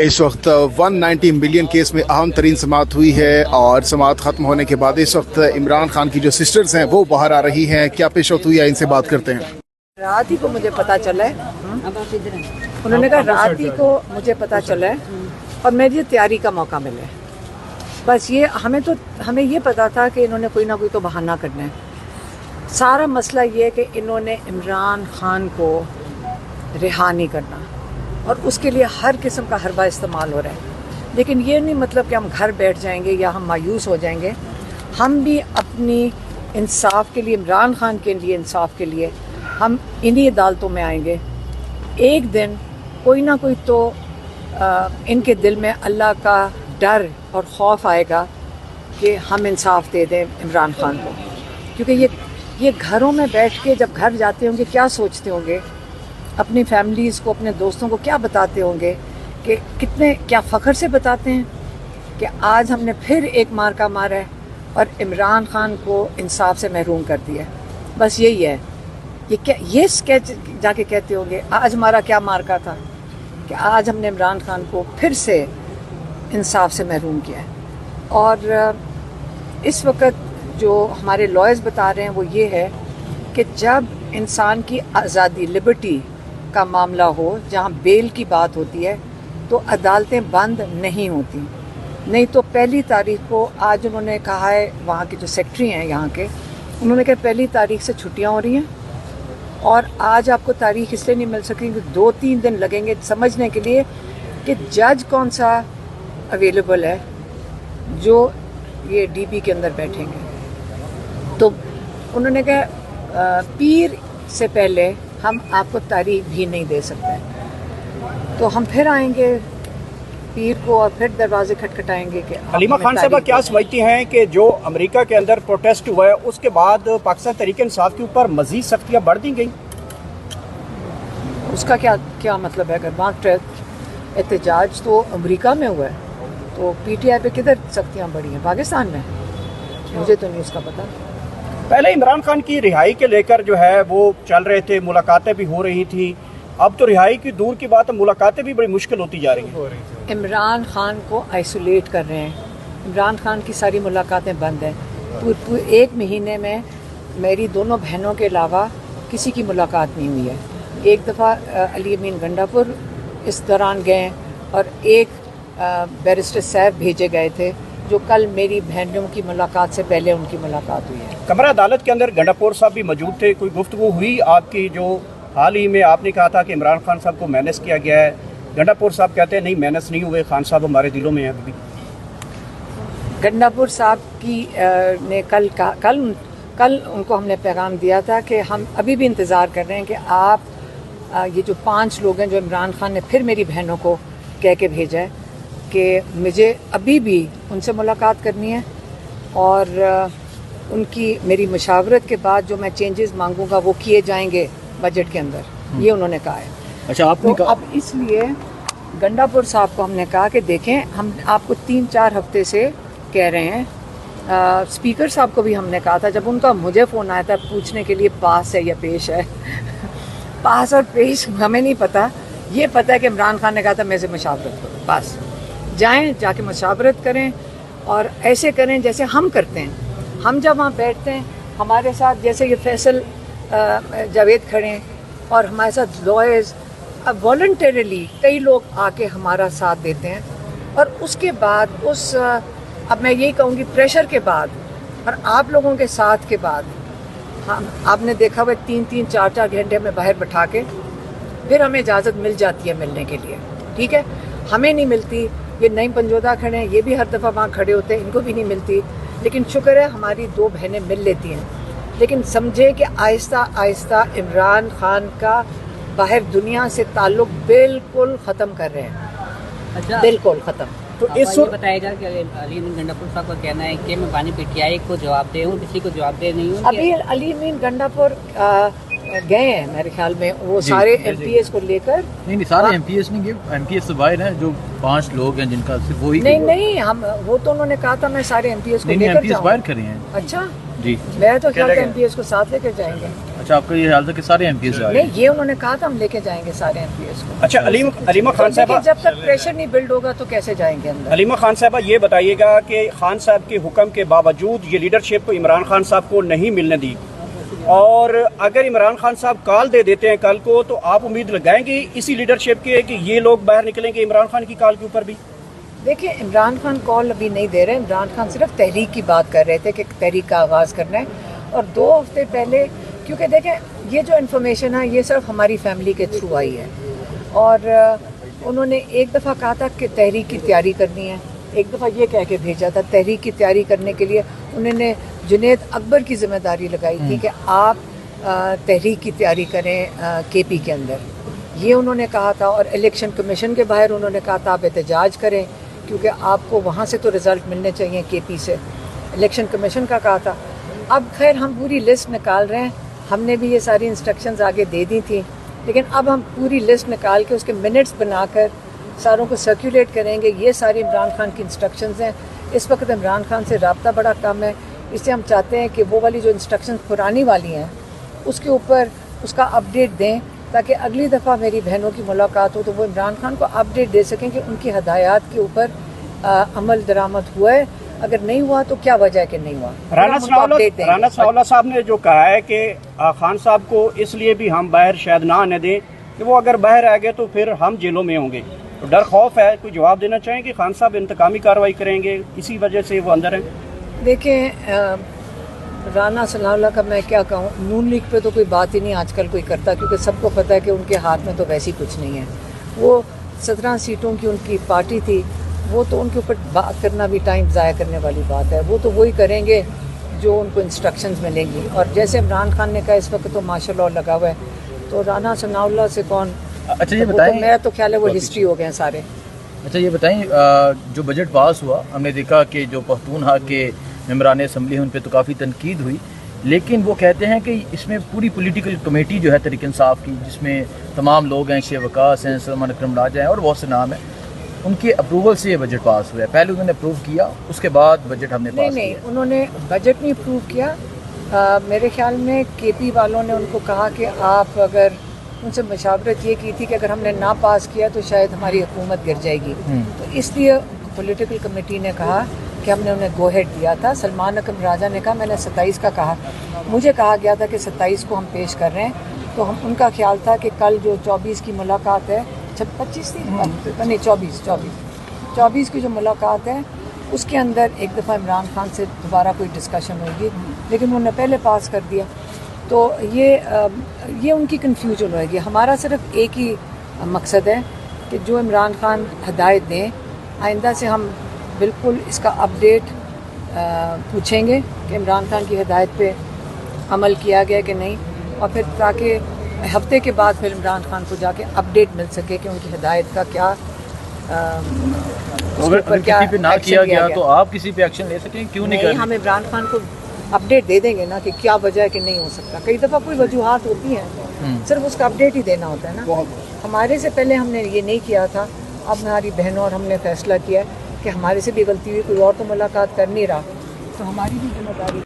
اس وقت 190 million case میں اہم ترین سماعت ہوئی ہے اور سماعت ختم ہونے کے بعد اس وقت عمران خان کی جو سسٹرز ہیں وہ باہر آ رہی ہیں. کیا پیش رفت ہوئی ہے ان سے بات کرتے ہیں. رات ہی کو مجھے پتا چلا ہے, انہوں نے کہا رات ہی کو مجھے پتا چلا ہے اور مجھے تیاری کا موقع ملا ہے. بس یہ ہمیں یہ پتا تھا کہ انہوں نے کوئی نہ کوئی تو بہانہ کرنا ہے. سارا مسئلہ یہ ہے کہ انہوں نے عمران خان کو رہا نہیں کرنا اور اس کے لیے ہر قسم کا حربہ استعمال ہو رہا ہے. لیکن یہ نہیں مطلب کہ ہم گھر بیٹھ جائیں گے یا ہم مایوس ہو جائیں گے. ہم بھی اپنی انصاف کے لیے, عمران خان کے لیے انصاف کے لیے ہم انہی عدالتوں میں آئیں گے. ایک دن کوئی نہ کوئی تو ان کے دل میں اللہ کا ڈر اور خوف آئے گا کہ ہم انصاف دے دیں عمران خان کو. کیونکہ یہ گھروں میں بیٹھ کے جب گھر جاتے ہوں گے کیا سوچتے ہوں گے, اپنی فیملیز کو, اپنے دوستوں کو کیا بتاتے ہوں گے, کہ کیا فخر سے بتاتے ہیں کہ آج ہم نے پھر ایک مارکا مارا ہے اور عمران خان کو انصاف سے محروم کر دیا ہے. بس یہی ہے. یہ اسکیچ جا کے کہتے ہوں گے آج ہمارا کیا مارکا تھا کہ آج ہم نے عمران خان کو پھر سے انصاف سے محروم کیا ہے. اور اس وقت جو ہمارے لائرز بتا رہے ہیں وہ یہ ہے کہ جب انسان کی آزادی, لبرٹی کا معاملہ ہو, جہاں بیل کی بات ہوتی ہے تو عدالتیں بند نہیں ہوتی. نہیں تو 1 تاریخ کو, آج انہوں نے کہا ہے, وہاں کے جو سیکٹری ہیں یہاں کے, انہوں نے کہا 1 تاریخ سے چھٹیاں ہو رہی ہیں اور آج آپ کو تاریخ اس لیے نہیں مل سکتی کہ 2-3 دن لگیں گے سمجھنے کے لیے کہ جج کون سا اویلیبل ہے جو یہ ڈی پی کے اندر بیٹھیں گے. تو انہوں نے کہا پیر سے پہلے ہم آپ کو تاریخ بھی نہیں دے سکتے. تو ہم پھر آئیں گے پیر کو اور پھر دروازے کھٹکھٹائیں گے. کہ حلیمہ خان صاحبہ کیا سمجھتی ہیں کہ جو امریکہ کے اندر پروٹیسٹ ہوا ہے اس کے بعد پاکستان تحریک انصاف کے اوپر مزید سختیاں بڑھ دی گئیں؟ اس کا کیا مطلب ہے؟ اگر وہاں احتجاج تو امریکہ میں ہوا ہے تو پی ٹی آئی پہ کدھر سختیاں بڑھی ہیں؟ پاکستان میں. مجھے تو نہیں اس کا پتہ. پہلے عمران خان کی رہائی کے لے کر جو ہے وہ چل رہے تھے, ملاقاتیں بھی ہو رہی تھی. اب تو رہائی کی دور کی بات ہے, ملاقاتیں بھی بڑی مشکل ہوتی جا رہی ہیں. عمران خان کو آئسولیٹ کر رہے ہیں. عمران خان کی ساری ملاقاتیں بند ہیں. 1 مہینے میں میری 2 بہنوں کے علاوہ کسی کی ملاقات نہیں ہوئی ہے. ایک دفعہ علی امین گنڈا پور اس دوران گئے اور ایک بیرسٹر صاحب بھیجے گئے تھے جو کل میری بہنوں کی ملاقات سے پہلے ان کی ملاقات ہوئی ہے. کمرہ عدالت کے اندر گنڈاپور صاحب بھی موجود تھے. کوئی گفتگو ہوئی آپ کی؟ جو حال ہی میں آپ نے کہا تھا کہ عمران خان صاحب کو مینس کیا گیا ہے, گنڈاپور صاحب کہتے ہیں نہیں مینس نہیں ہوئے, خان صاحب ہمارے دلوں میں ہیں ابھی. گنڈاپور صاحب کی نے کل ان کو ہم نے پیغام دیا تھا کہ ہم ابھی بھی انتظار کر رہے ہیں کہ آپ یہ جو 5 لوگ ہیں جو عمران خان نے پھر میری بہنوں کو کہہ کے بھیجا ہے کہ مجھے ابھی بھی ان سے ملاقات کرنی ہے اور ان کی میری مشاورت کے بعد جو میں چینجز مانگوں گا وہ کیے جائیں گے بجٹ کے اندر. یہ انہوں نے کہا ہے. اچھا, آپ نے اب اس لیے گنڈاپور صاحب کو ہم نے کہا کہ دیکھیں ہم آپ کو 3-4 ہفتے سے کہہ رہے ہیں. اسپیکر صاحب کو بھی ہم نے کہا تھا جب ان کا مجھے فون آیا تھا پوچھنے کے لیے پاس ہے یا پیش ہے. پاس اور پیش ہمیں نہیں پتہ. یہ پتہ ہے کہ عمران خان نے کہا تھا میرے سے مشاورت کرو. بس جائیں, جا کے مشاورت کریں اور ایسے کریں جیسے ہم کرتے ہیں. ہم جب وہاں بیٹھتے ہیں ہمارے ساتھ جیسے یہ فیصل جاوید کھڑے ہیں اور ہمارے ساتھ لائرز والنٹریلی کئی لوگ آ کے ہمارا ساتھ دیتے ہیں. اور اس کے بعد اب میں یہی کہوں گی پریشر کے بعد اور آپ لوگوں کے ساتھ کے بعد آپ نے دیکھا ہوا 3-4 گھنٹے ہمیں باہر بٹھا کے پھر ہمیں اجازت مل جاتی ہے ملنے کے لیے. ٹھیک ہے, ہمیں نہیں ملتی. یہ نئی پنجودہ کھڑے ہیں, یہ بھی ہر دفعہ وہاں کھڑے ہوتے ہیں, ان کو بھی نہیں ملتی. لیکن شکر ہے ہماری 2 بہنیں مل لیتی ہیں. لیکن سمجھے کہ آہستہ آہستہ عمران خان کا باہر دنیا سے تعلق بالکل ختم کر رہے ہیں. اچھا, بالکل ختم. تو اس یہ بتایا جا کہ علی امین گنڈاپور صاحب کا کہنا ہے کہ میں بانی پی ٹی آئی کو جواب دے ہوں, کسی کو جواب دے نہیں ہوں. ابھی علی امین گنڈاپور گئے ہیں میرے خیال میں, وہ سارے ایم پی ایس کو لے کر. نہیں سارے ایم پی ایس نہیں گئے, ایم پی ایس سے باہر ہیں جو 5 لوگ ہیں جن کا صرف وہی. نہیں ہم وہ تو انہوں نے کہا تھا میں سارے ایم پی ایس کو لے کر جاؤں. باہر کھڑے ہیں. اچھا, جی میں تو خیال چلے تھا گئے۔ MPs کو ساتھ لے کے جائیں گے. اچھا آپ کا یہ خیال تھا کہ سارے MPs جا رہے نہیں, یہ انہوں نے کہا تھا ہم لے کے جائیں گے سارے MPs کو. اچھا علیمہ خان صاحبہ، لیکن جب تک پریشر نہیں بلڈ ہوگا تو کیسے جائیں گے اندر. علیمہ خان صاحبہ یہ بتائیے گا کہ خان صاحب کے حکم کے باوجود یہ لیڈرشپ کو عمران خان صاحب کو نہیں ملنے دی، اور اگر عمران خان صاحب کال دے دیتے ہیں کل کو تو آپ امید لگائیں گے اسی لیڈرشپ کے کہ یہ لوگ باہر نکلیں گے عمران خان کی کال کے اوپر بھی؟ دیکھیں عمران خان کال ابھی نہیں دے رہے. عمران خان صرف تحریک کی بات کر رہے تھے کہ تحریک کا آغاز کرنا ہے. اور 2 ہفتے پہلے, کیونکہ دیکھیں یہ جو انفارمیشن ہے یہ صرف ہماری فیملی کے تھرو آئی ہے, اور انہوں نے ایک دفعہ کہا تھا کہ تحریک کی تیاری کرنی ہے, ایک دفعہ یہ کہہ کے بھیجا تھا. تحریک کی تیاری کرنے کے لیے انہوں نے جنید اکبر کی ذمہ داری لگائی تھی کہ آپ تحریک کی تیاری کریں KP کے اندر, یہ انہوں نے کہا تھا. اور الیکشن کمیشن کے باہر انہوں نے کہا تھا آپ احتجاج کریں کیونکہ آپ کو وہاں سے تو رزلٹ ملنے چاہیے KP سے, الیکشن کمیشن کا کہا تھا. اب خیر ہم پوری لسٹ نکال رہے ہیں, ہم نے بھی یہ ساری انسٹرکشنز آگے دے دی تھیں, لیکن اب ہم پوری لسٹ نکال کے اس کے منٹس بنا کر ساروں کو سرکولیٹ کریں گے. یہ ساری عمران خان کی انسٹرکشنز ہیں. اس وقت عمران خان سے رابطہ بڑا کم ہے, اس لیے ہم چاہتے ہیں کہ وہ والی جو انسٹرکشنز پرانی والی ہیں اس کے اوپر اس کا اپڈیٹ دیں, تاکہ اگلی دفعہ میری بہنوں کی ملاقات ہو تو وہ عمران خان کو اپڈیٹ دے سکیں کہ ان کی ہدایات کے اوپر عمل درآمد ہوا ہے, اگر نہیں ہوا تو کیا وجہ ہے کہ نہیں ہوا. رانا ثناءاللہ صاحب نے جو کہا ہے کہ خان صاحب کو اس لیے بھی ہم باہر شاید نہ آنے دیں کہ وہ اگر باہر آ گئے تو پھر ہم جیلوں میں ہوں گے, تو ڈر خوف ہے. کوئی جواب دینا چاہیں کہ خان صاحب انتقامی کارروائی کریں گے اسی وجہ سے وہ اندر ہیں؟ دیکھیں رانا ثناءاللہ کا میں کیا کہوں, نون لیگ پہ تو کوئی بات ہی نہیں آج کل کوئی کرتا, کیونکہ سب کو پتہ ہے کہ ان کے ہاتھ میں تو ویسی کچھ نہیں ہے. وہ 17 سیٹوں کی ان کی پارٹی تھی, وہ تو ان کے اوپر بات کرنا بھی ٹائم ضائع کرنے والی بات ہے. وہ تو وہی کریں گے جو ان کو انسٹرکشنز ملیں گی. اور جیسے عمران خان نے کہا اس وقت تو ماشاء اللہ لگا ہوا ہے, تو رانا ثناءاللہ سے کون, اچھا یہ بتائیں, میرا تو خیال ہے وہ ہسٹری ہو گئے ہیں سارے. اچھا یہ بتائیں جو بجٹ پاس ہوا ہم نے دیکھا کہ جو پختونخوا کے ممبران اسمبلی ہیں ان پہ تو کافی تنقید ہوئی, لیکن وہ کہتے ہیں کہ اس میں پوری پولیٹیکل کمیٹی جو ہے تحریک انصاف کی, جس میں تمام لوگ ہیں, شیخ وقاص ہیں, سلمان اکرم راجہ ہیں اور بہت سے نام ہیں, ان کے اپروول سے یہ بجٹ پاس ہوا ہے. پہلے انہوں نے اپروو کیا, اس کے بعد بجٹ ہم نے پاس نہیں کیا. انہوں نے بجٹ نہیں اپروو کیا. میرے خیال میں KP والوں نے ان کو کہا کہ آپ اگر, ان سے مشاورت یہ کی تھی کہ اگر ہم نے نہ پاس کیا تو شاید ہماری حکومت گر جائے گی, تو اس لیے پولیٹیکل کمیٹی نے کہا کہ ہم نے انہیں گو ہیڈ دیا تھا. سلمان اکرم راجہ نے کہا میں نے 27 کا کہا, مجھے کہا گیا تھا کہ 27 کو ہم پیش کر رہے ہیں, تو ہم ان کا خیال تھا کہ کل جو 24 کی ملاقات ہے, 25 تھی نہیں 24 کی جو ملاقات ہے اس کے اندر ایک دفعہ عمران خان سے دوبارہ کوئی ڈسکشن ہوگی, لیکن انہوں نے پہلے پاس کر دیا. تو یہ ان کی کنفیوژن ہوئے گی. ہمارا صرف ایک ہی مقصد ہے کہ جو عمران خان ہدایت دیں, آئندہ سے ہم بالکل اس کا اپڈیٹ پوچھیں گے کہ عمران خان کی ہدایت پہ عمل کیا گیا کہ نہیں, اور پھر تاکہ ہفتے کے بعد پھر عمران خان کو جا کے اپڈیٹ مل سکے کہ ان کی ہدایت کا کیا اگر کسی پہ نہ کیا گیا تو آپ کسی پہ ایکشن لے سکیں, کیوں نہیں نہیں, کر ہم عمران خان کو اپڈیٹ دے دیں گے نا کہ کیا وجہ ہے کہ نہیں ہو سکتا. کئی دفعہ کوئی وجوہات ہوتی ہیں, صرف اس کا اپڈیٹ ہی دینا ہوتا ہے نا. ہمارے سے پہلے ہم نے یہ نہیں کیا تھا, اب ہماری بہنوں اور ہم نے فیصلہ کیا کہ ہمارے سے بھی غلطی ہوئی, کوئی اور تو ملاقات کر نہیں رہا, تو ہماری بھی ذمہ داری